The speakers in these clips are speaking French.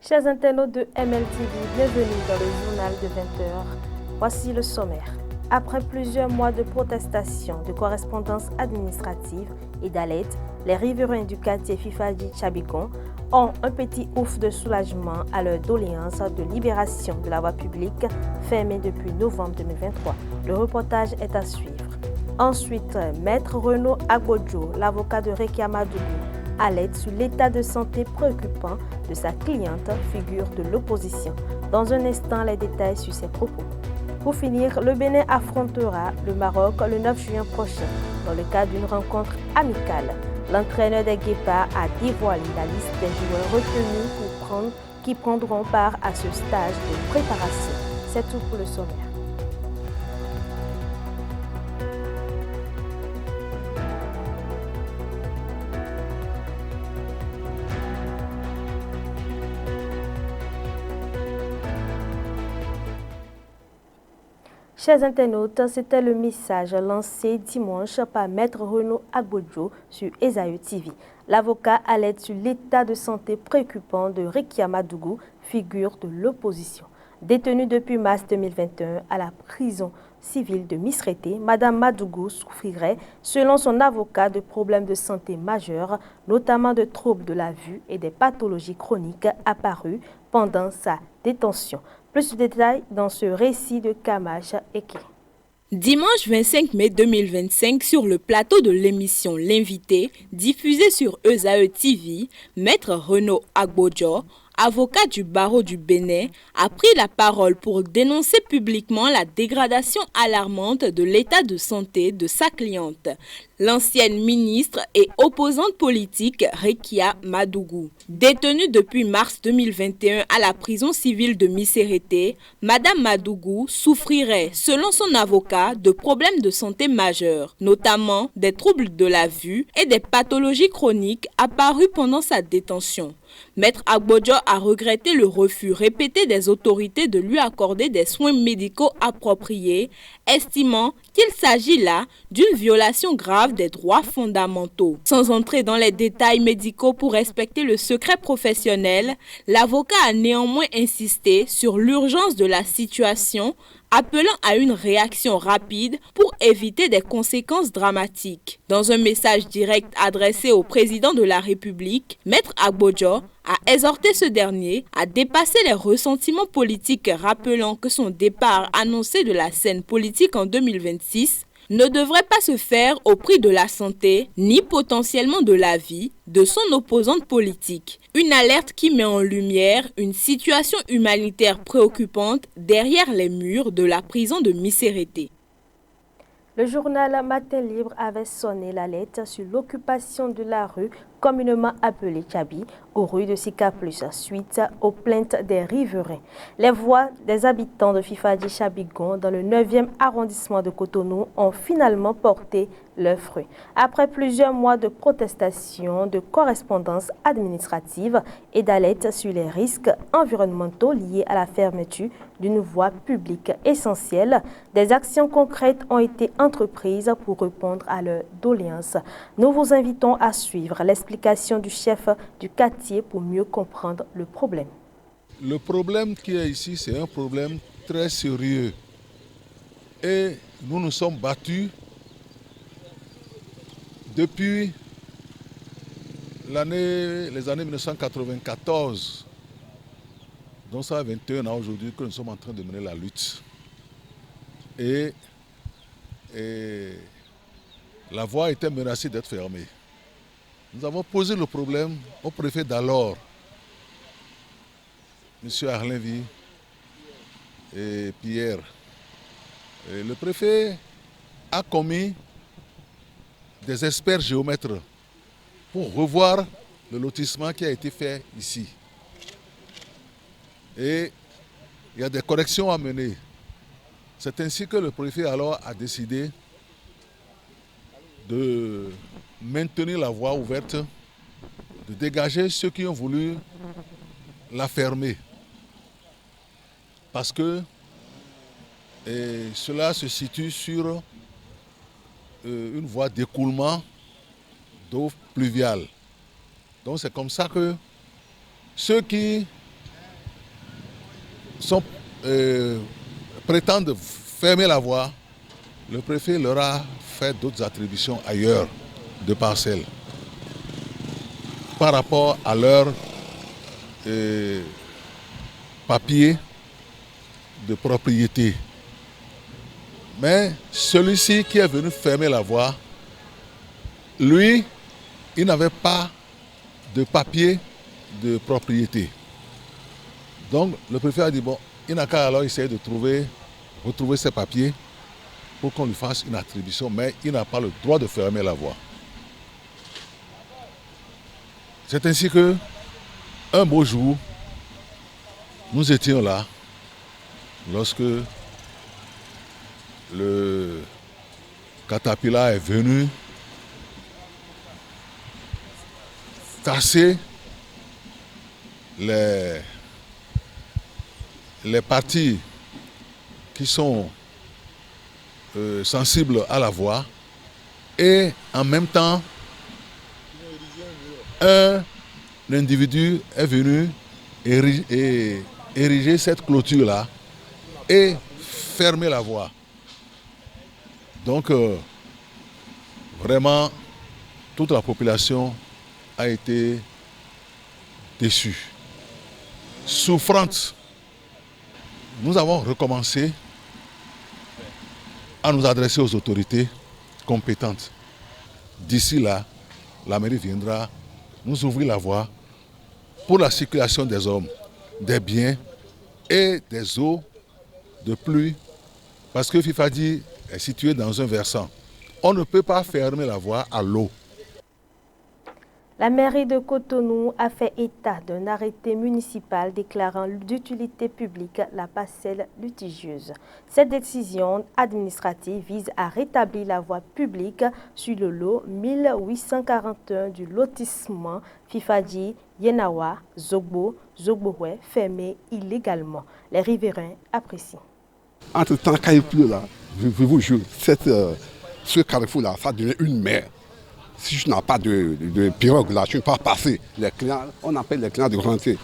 Chers internautes de MLTV, bienvenue dans le journal de 20h. Voici le sommaire. Après plusieurs mois de protestation, de correspondance administrative et d'alerte, les riverains du quartier Fifadi-Tchabigon ont un petit ouf de soulagement à leur doléance de libération de la voie publique fermée depuis novembre 2023. Le reportage est à suivre. Ensuite, Maître Renaud Agbodjo, l'avocat de Rekia Madougou, alerte sur l'état de santé préoccupant de sa cliente, figure de l'opposition. Dans un instant, les détails sur ses propos. Pour finir, le Bénin affrontera le Maroc le 9 juin prochain dans le cadre d'une rencontre amicale. L'entraîneur des Guépards a dévoilé la liste des joueurs retenus qui prendront part à ce stage de préparation. C'est tout pour le sommaire. Chers internautes, c'était le message lancé dimanche par Maître Renaud Agbodjo sur Esaü TV. L'avocat alerte sur l'état de santé préoccupant de Rekia Madougou, figure de l'opposition. Détenue depuis mars 2021 à la prison civile de Misrété, Madame Madougou souffrirait, selon son avocat, de problèmes de santé majeurs, notamment de troubles de la vue et des pathologies chroniques apparues pendant sa détention. Plus de détails dans ce récit de Kamash Eke. Dimanche 25 mai 2025, sur le plateau de l'émission L'Invité, diffusée sur Esaü TV, Maître Renaud Agbodjo, avocat du barreau du Bénin, a pris la parole pour dénoncer publiquement la dégradation alarmante de l'état de santé de sa cliente, l'ancienne ministre et opposante politique Rekia Madougou. Détenue depuis mars 2021 à la prison civile de Missérété, Madame Madougou souffrirait, selon son avocat, de problèmes de santé majeurs, notamment des troubles de la vue et des pathologies chroniques apparues pendant sa détention. Maître Agbodjo a regretté le refus répété des autorités de lui accorder des soins médicaux appropriés, estimant qu'il s'agit là d'une violation grave des droits fondamentaux. Sans entrer dans les détails médicaux pour respecter le secret professionnel, l'avocat a néanmoins insisté sur l'urgence de la situation, appelant à une réaction rapide pour éviter des conséquences dramatiques. Dans un message direct adressé au président de la République, Maître Agbodjo a exhorté ce dernier à dépasser les ressentiments politiques, rappelant que son départ annoncé de la scène politique en 2026 ne devrait pas se faire au prix de la santé, ni potentiellement de la vie de son opposante politique. Une alerte qui met en lumière une situation humanitaire préoccupante derrière les murs de la prison de Missérété. Le journal Matin Libre avait sonné l'alerte sur l'occupation de la rue communément appelée Tchabi, aux rues de Sika Plus, suite aux plaintes des riverains. Les voix des habitants de Fifadi-Tchabigon dans le 9e arrondissement de Cotonou ont finalement porté leurs fruits. Après plusieurs mois de protestation, de correspondance administrative et d'alerte sur les risques environnementaux liés à la fermeture d'une voie publique essentielle, des actions concrètes ont été entreprises pour répondre à leurs doléances. Nous vous invitons à suivre l'explication du chef du quartier pour mieux comprendre le problème. Le problème qui est ici, c'est un problème très sérieux. Et nous nous sommes battus depuis les années 1994. Donc ça fait 21 ans aujourd'hui que nous sommes en train de mener la lutte. Et la voie était menacée d'être fermée. Nous avons posé le problème au préfet d'alors, M. Arlenvi et Pierre. Et le préfet a commis des experts géomètres pour revoir le lotissement qui a été fait ici. Et il y a des corrections à mener. C'est ainsi que le préfet alors a décidé de maintenir la voie ouverte, de dégager ceux qui ont voulu la fermer. Parce que cela se situe sur une voie d'écoulement d'eau pluviale. Donc c'est comme ça que ceux qui prétendent fermer la voie, le préfet leur a fait d'autres attributions ailleurs de parcelles par rapport à leur papier de propriété. Mais celui-ci qui est venu fermer la voie, lui, il n'avait pas de papier de propriété. Donc le préfet a dit, bon, il n'a qu'à alors essayer de retrouver ses papiers pour qu'on lui fasse une attribution, mais il n'a pas le droit de fermer la voie. C'est ainsi que, un beau jour, nous étions là, lorsque le Caterpillar est venu casser les parties qui sont sensibles à la voie, et en même temps un individu est venu ériger cette clôture là et fermer la voie. Donc vraiment toute la population a été déçue, souffrante. Nous avons recommencé à nous adresser aux autorités compétentes. D'ici là, la mairie viendra nous ouvrir la voie pour la circulation des hommes, des biens et des eaux de pluie, parce que Fifadi est situé dans un versant. On ne peut pas fermer la voie à l'eau. La mairie de Cotonou a fait état d'un arrêté municipal déclarant d'utilité publique la parcelle litigieuse. Cette décision administrative vise à rétablir la voie publique sur le lot 1841 du lotissement Fifadi, Yenawa, Zogbo, Zogbohwe, fermé illégalement. Les riverains apprécient. Entre-temps, quand il pleut là, je vous jure, ce carrefour-là, ça devient une mer. Si je n'ai pas de pirogue là, je ne peux pas passer. Les clients, on appelle les clients de rentrer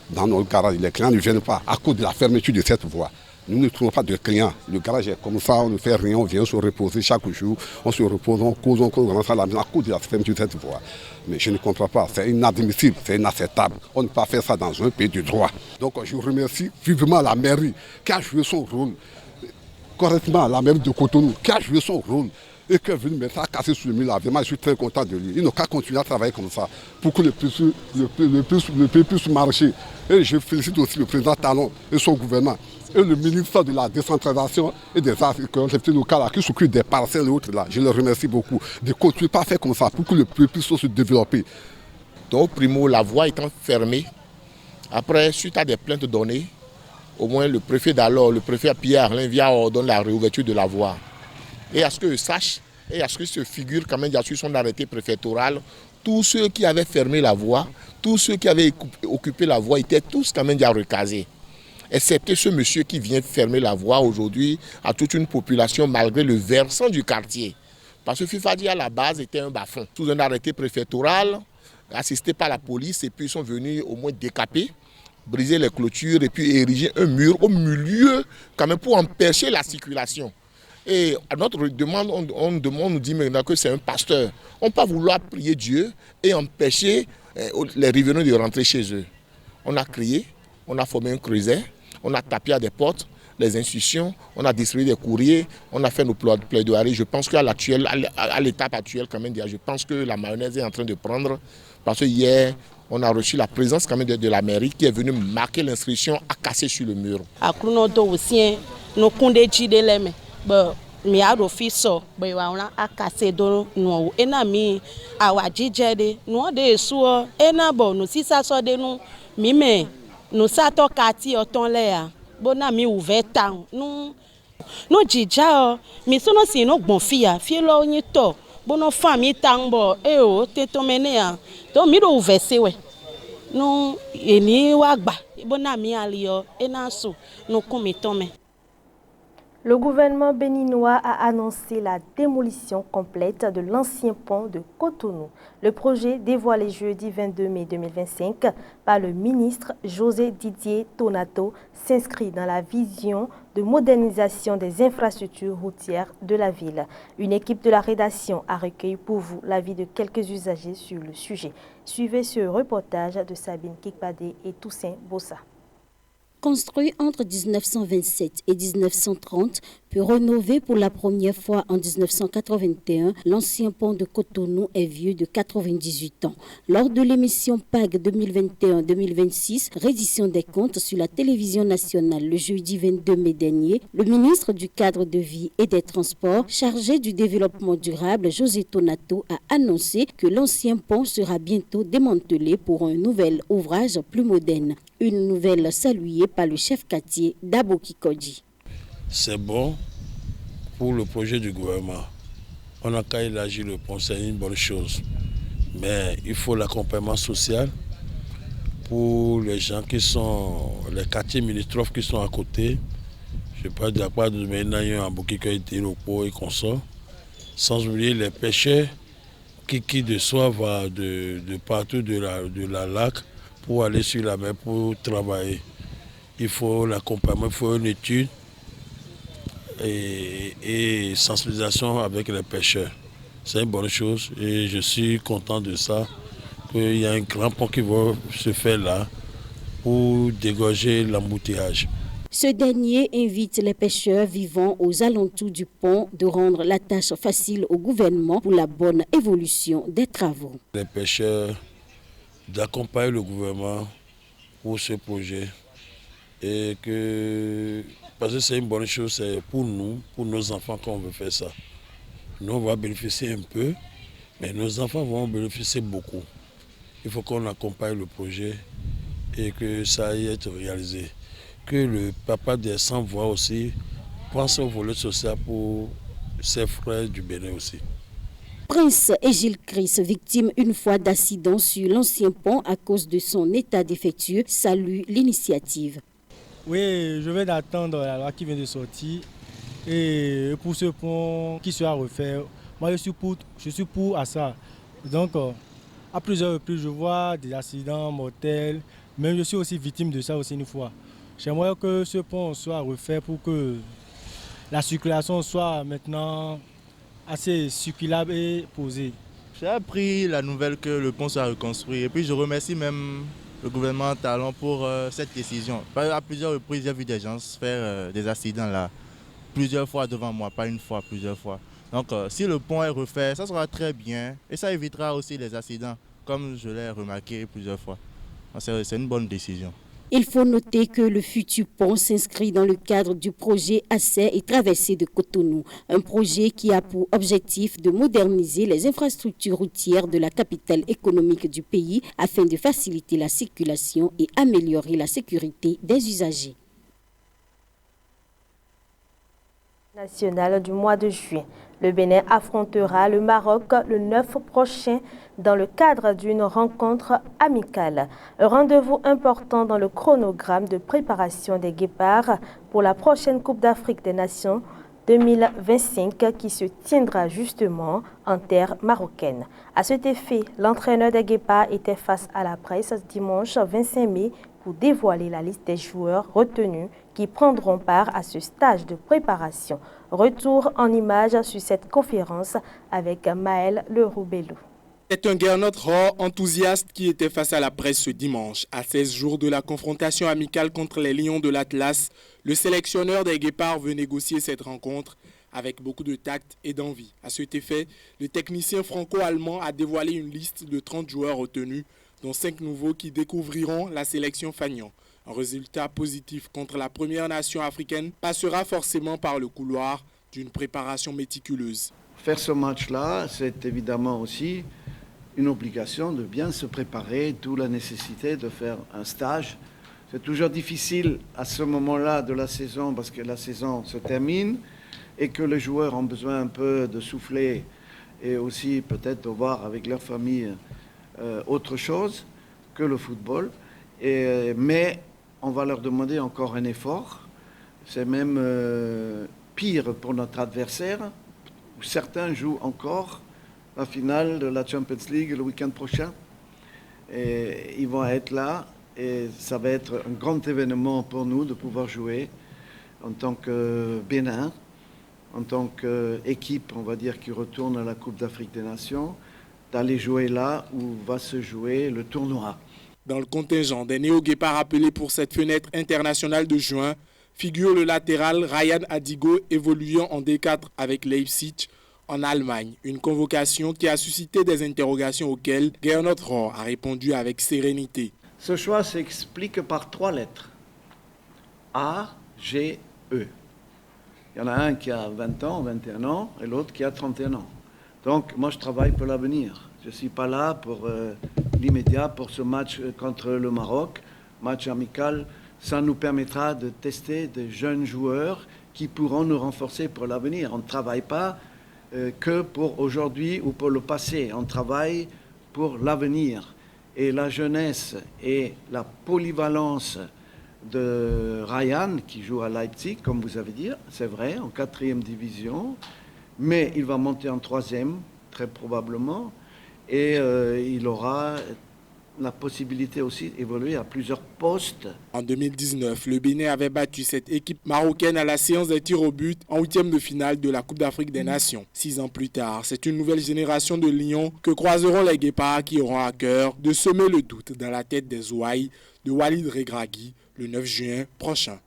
dans nos garages. Les clients ne viennent pas à cause de la fermeture de cette voie. Nous ne trouvons pas de clients. Le garage est comme ça, on ne fait rien, on vient se reposer chaque jour. On se repose, on cause, on rentre à la maison à cause de la fermeture de cette voie. Mais je ne comprends pas, c'est inadmissible, c'est inacceptable. On ne peut pas faire ça dans un pays de droit. Donc je remercie vivement la mairie qui a joué son rôle correctement, la mairie de Cotonou qui a joué son rôle. Et qui est venu mettre à casser sur le mur là. Vraiment, je suis très content de lui. Il n'a qu'à continuer à travailler comme ça pour que le pays puisse marcher. Et je félicite aussi le président Talon et son gouvernement. Et le ministre de la décentralisation et des collectivités locales qui s'occupe des parcelles et autres là. Je le remercie beaucoup de continuer à faire comme ça pour que le pays puisse se développer. Donc, primo, la voie étant fermée, après, suite à des plaintes données, au moins le préfet d'alors, le préfet Pierre Arlin ordonne la réouverture de la voie. Et à ce que je sache, et à ce que se figure quand même sur son arrêté préfectoral, tous ceux qui avaient fermé la voie, tous ceux qui avaient occupé la voie étaient tous quand même déjà recasés. Excepté ce monsieur qui vient fermer la voie aujourd'hui à toute une population malgré le versant du quartier. Parce que Fifadi à la base était un bas-fond. Sous un arrêté préfectoral, assisté par la police, et puis ils sont venus au moins décaper, briser les clôtures et puis ériger un mur au milieu quand même pour empêcher la circulation. Et à notre demande, on nous dit maintenant que c'est un pasteur. On ne peut pas vouloir prier Dieu et empêcher les riverains de rentrer chez eux. On a crié, on a formé un creuset, on a tapé à des portes, les institutions, on a distribué des courriers, on a fait nos plaidoiries. Je pense qu'à l'étape actuelle, quand même, je pense que la mayonnaise est en train de prendre. Parce que hier, on a reçu la présence quand même de la mairie qui est venue marquer l'inscription à casser sur le mur. Mi ado fiso be wa akase do no ena mi awajije de no de so ena bo no sisa so de no mi me no sato kati oton le ya bona mi ouvert no jija mi so no si no gbon fia fi lo yin to bono fami tangbo e o te to mene ya to mi do ouvert se we no eni wa gba bona mi ali o ena so no kun mi to me. Le gouvernement béninois a annoncé la démolition complète de l'ancien pont de Cotonou. Le projet dévoilé jeudi 22 mai 2025 par le ministre José Didier Tonato s'inscrit dans la vision de modernisation des infrastructures routières de la ville. Une équipe de la rédaction a recueilli pour vous l'avis de quelques usagers sur le sujet. Suivez ce reportage de Sabine Kikpadé et Toussaint Bossa. Construit entre 1927 et 1930, puis rénové pour la première fois en 1981, l'ancien pont de Cotonou est vieux de 98 ans. Lors de l'émission PAG 2021-2026, reddition des comptes sur la télévision nationale le jeudi 22 mai dernier, le ministre du Cadre de vie et des Transports, chargé du développement durable, José Tonato, a annoncé que l'ancien pont sera bientôt démantelé pour un nouvel ouvrage plus moderne. Une nouvelle saluée par le chef quartier d'Aboki Kodji. C'est bon pour le projet du gouvernement. On a qu'à élargir le pont, c'est une bonne chose. Mais il faut l'accompagnement social pour les gens qui sont, les quartiers limitrophes qui sont à côté. Je parle de la part de Ménaillon, Aboki Kodji, Lopo et consorts. Sans oublier les pêcheurs qui reçoivent de partout de la lac pour aller sur la mer, pour travailler. Il faut l'accompagnement, il faut une étude et sensibilisation avec les pêcheurs. C'est une bonne chose et je suis content de ça, qu'il y a un grand pont qui va se faire là pour dégorger l'embouteillage. Ce dernier invite les pêcheurs vivant aux alentours du pont de rendre la tâche facile au gouvernement pour la bonne évolution des travaux. Les pêcheurs d'accompagner le gouvernement pour ce projet et que parce que c'est une bonne chose, c'est pour nous, pour nos enfants qu'on veut faire ça. Nous on va bénéficier un peu, mais nos enfants vont bénéficier beaucoup. Il faut qu'on accompagne le projet et que ça aille être réalisé. Que le papa des sans-voix aussi pense au volet social pour ses frères du Bénin aussi. Prince et Gilles Chris, victime une fois d'accident sur l'ancien pont à cause de son état défectueux, salue l'initiative. Oui, je vais d'attendre la loi qui vient de sortir et pour ce pont qui sera refait, moi je suis pour à ça. Donc à plusieurs reprises je vois des accidents mortels, mais je suis aussi victime de ça aussi une fois. J'aimerais que ce pont soit refait pour que la circulation soit maintenant assez circulable et posée. J'ai appris la nouvelle que le pont sera reconstruit et puis je remercie même le gouvernement Talon pour cette décision. À plusieurs reprises, j'ai vu des gens faire des accidents là, plusieurs fois devant moi, pas une fois, plusieurs fois. Donc si le pont est refait, ça sera très bien et ça évitera aussi les accidents, comme je l'ai remarqué plusieurs fois. C'est une bonne décision. Il faut noter que le futur pont s'inscrit dans le cadre du projet Accès et Traversée de Cotonou, un projet qui a pour objectif de moderniser les infrastructures routières de la capitale économique du pays afin de faciliter la circulation et améliorer la sécurité des usagers. National du mois de juin. Le Bénin affrontera le Maroc le 9 prochain dans le cadre d'une rencontre amicale. Un rendez-vous important dans le chronogramme de préparation des Guépards pour la prochaine Coupe d'Afrique des Nations 2025 qui se tiendra justement en terre marocaine. À cet effet, l'entraîneur des Guépards était face à la presse dimanche 25 mai pour dévoiler la liste des joueurs retenus qui prendront part à ce stage de préparation. Retour en images sur cette conférence avec Maël Leroux-Bellou. C'est un Gernot Rohr enthousiaste qui était face à la presse ce dimanche. À 16 jours de la confrontation amicale contre les Lions de l'Atlas, le sélectionneur des Guépards veut négocier cette rencontre avec beaucoup de tact et d'envie. À cet effet, le technicien franco-allemand a dévoilé une liste de 30 joueurs retenus, dont 5 nouveaux qui découvriront la sélection Fagnon. Un résultat positif contre la première nation africaine passera forcément par le couloir d'une préparation méticuleuse. Faire ce match-là, c'est évidemment aussi une obligation de bien se préparer, d'où la nécessité de faire un stage. C'est toujours difficile à ce moment-là de la saison parce que la saison se termine et que les joueurs ont besoin un peu de souffler et aussi peut-être de voir avec leur famille autre chose que le football. Mais on va leur demander encore un effort. C'est même pire pour notre adversaire, où certains jouent encore la finale de la Champions League le week-end prochain. Et ils vont être là et ça va être un grand événement pour nous de pouvoir jouer en tant que Bénin, en tant qu'équipe, on va dire, qui retourne à la Coupe d'Afrique des Nations, d'aller jouer là où va se jouer le tournoi. Dans le contingent des néo-guépards appelés pour cette fenêtre internationale de juin, figure le latéral Ryan Adigo évoluant en D4 avec Leipzig en Allemagne. Une convocation qui a suscité des interrogations auxquelles Gernot Rohr a répondu avec sérénité. Ce choix s'explique par 3 lettres. A, G, E. Il y en a un qui a 20 ans, 21 ans et l'autre qui a 31 ans. Donc moi je travaille pour l'avenir. Je ne suis pas là pour l'immédiat, pour ce match contre le Maroc, match amical. Ça nous permettra de tester des jeunes joueurs qui pourront nous renforcer pour l'avenir. On ne travaille pas que pour aujourd'hui ou pour le passé. On travaille pour l'avenir. Et la jeunesse et la polyvalence de Ryan, qui joue à Leipzig, comme vous avez dit, c'est vrai, en 4e division, mais il va monter en 3e, très probablement, et il aura la possibilité aussi d'évoluer à plusieurs postes. En 2019, le Bénin avait battu cette équipe marocaine à la séance des tirs au but en 8e de finale de la Coupe d'Afrique des Nations. 6 ans plus tard, c'est une nouvelle génération de lions que croiseront les guépards qui auront à cœur de semer le doute dans la tête des Ouailles de Walid Regragui le 9 juin prochain.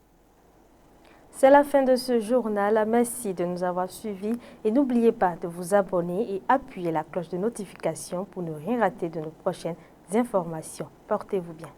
C'est la fin de ce journal. Merci de nous avoir suivis et n'oubliez pas de vous abonner et appuyer la cloche de notification pour ne rien rater de nos prochaines informations. Portez-vous bien.